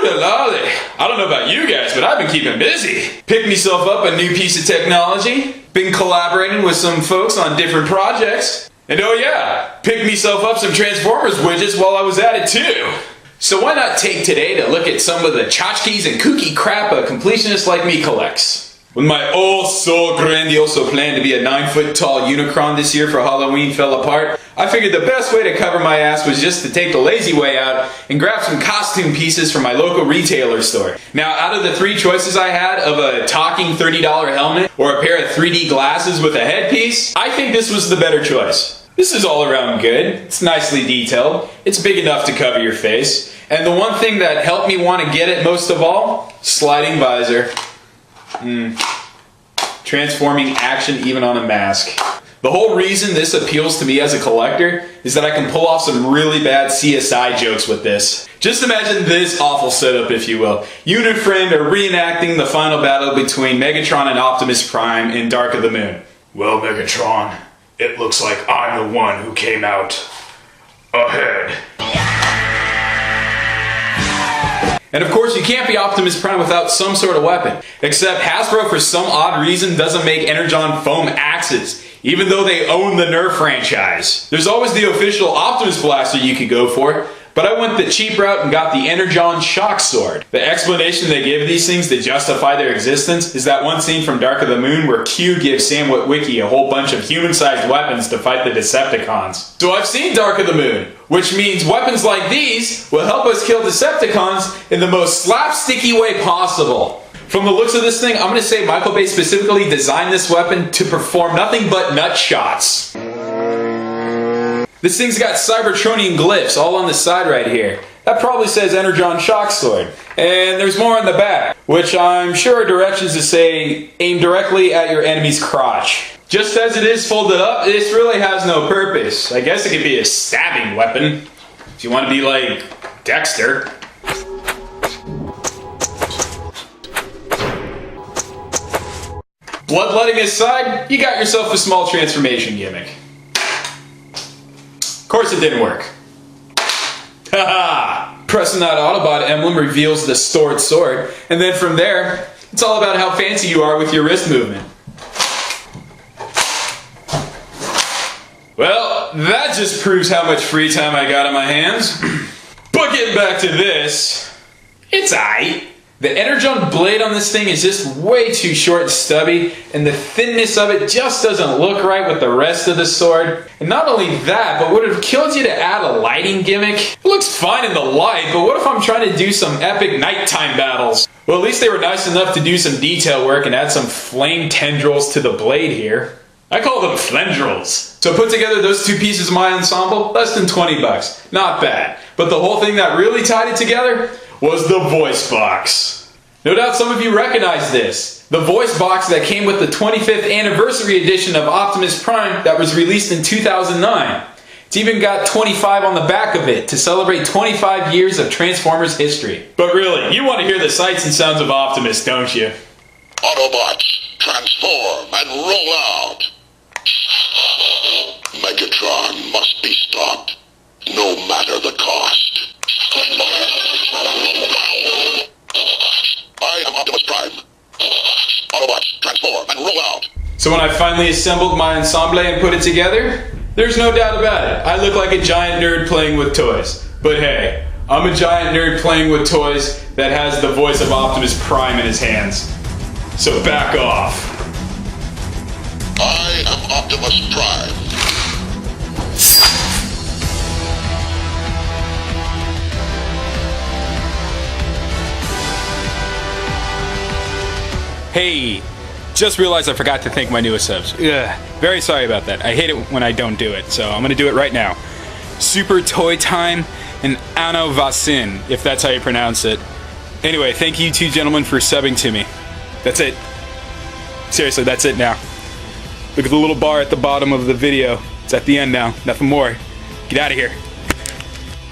Lolly. I don't know about you guys, but I've been keeping busy. Picked myself up a new piece of technology. Been collaborating with some folks on different projects. And oh yeah, picked myself up some Transformers widgets while I was at it too. So why not take today to look at some of the tchotchkes and kooky crap a completionist like me collects. When my oh so grandioso plan to be a 9-foot tall Unicron this year for Halloween fell apart, I figured the best way to cover my ass was just to take the lazy way out and grab some costume pieces from my local retailer store. Now, out of the 3 choices I had of a talking $30 helmet or a pair of 3D glasses with a headpiece, I think this was the better choice. This is all around good, it's nicely detailed, it's big enough to cover your face, and the one thing that helped me want to get it most of all, sliding visor. Transforming action even on a mask. The whole reason this appeals to me as a collector is that I can pull off some really bad CSI jokes with this. Just imagine this awful setup, if you will. You and a friend are reenacting the final battle between Megatron and Optimus Prime in Dark of the Moon. Well, Megatron, it looks like I'm the one who came out ahead. And of course, you can't be Optimus Prime without some sort of weapon. Except Hasbro, for some odd reason, doesn't make Energon foam axes, even though they own the Nerf franchise. There's always the official Optimus Blaster you could go for, but I went the cheap route and got the Energon Shock Sword. The explanation they give these things to justify their existence is that one scene from Dark of the Moon where Q gives Sam Witwicky a whole bunch of human-sized weapons to fight the Decepticons. So I've seen Dark of the Moon, which means weapons like these will help us kill Decepticons in the most slapsticky way possible. From the looks of this thing, I'm going to say Michael Bay specifically designed this weapon to perform nothing but nut shots. This thing's got Cybertronian glyphs all on the side right here. That probably says Energon Shock Sword. And there's more on the back, which I'm sure are directions to say, aim directly at your enemy's crotch. Just as it is folded up, this really has no purpose. I guess it could be a stabbing weapon, if you want to be like Dexter. Bloodletting aside, you got yourself a small transformation gimmick. Of course it didn't work. Haha! Pressing that Autobot emblem reveals the stored sword, and then from there, it's all about how fancy you are with your wrist movement. Well, that just proves how much free time I got on my hands. But getting back to this, it's aight. The Energon blade on this thing is just way too short and stubby, and the thinness of it just doesn't look right with the rest of the sword. And not only that, but would it have killed you to add a lighting gimmick? It looks fine in the light, but what if I'm trying to do some epic nighttime battles? Well, at least they were nice enough to do some detail work and add some flame tendrils to the blade here. I call them flendrils. So put together those 2 pieces of my ensemble, less than 20 bucks. Not bad. But the whole thing that really tied it together was the voice box. No doubt some of you recognize this. The voice box that came with the 25th anniversary edition of Optimus Prime that was released in 2009. It's even got 25 on the back of it to celebrate 25 years of Transformers history. But really, you want to hear the sights and sounds of Optimus, don't you? Autobots, transform and roll out. Megatron must be stopped, no matter the cost. I am Optimus Prime. Autobots, transform and roll out. So when I finally assembled my ensemble and put it together, there's no doubt about it. I look like a giant nerd playing with toys. But hey, I'm a giant nerd playing with toys that has the voice of Optimus Prime in his hands. So back off. I am Optimus Prime. Hey, just realized I forgot to thank my newest subs. Ugh, very sorry about that. I hate it when I don't do it, so I'm gonna do it right now. Super Toy Time and Ano Vasin, if that's how you pronounce it. Anyway, thank you 2 gentlemen for subbing to me. That's it. Seriously, that's it now. Look at the little bar at the bottom of the video. It's at the end now. Nothing more. Get out of here.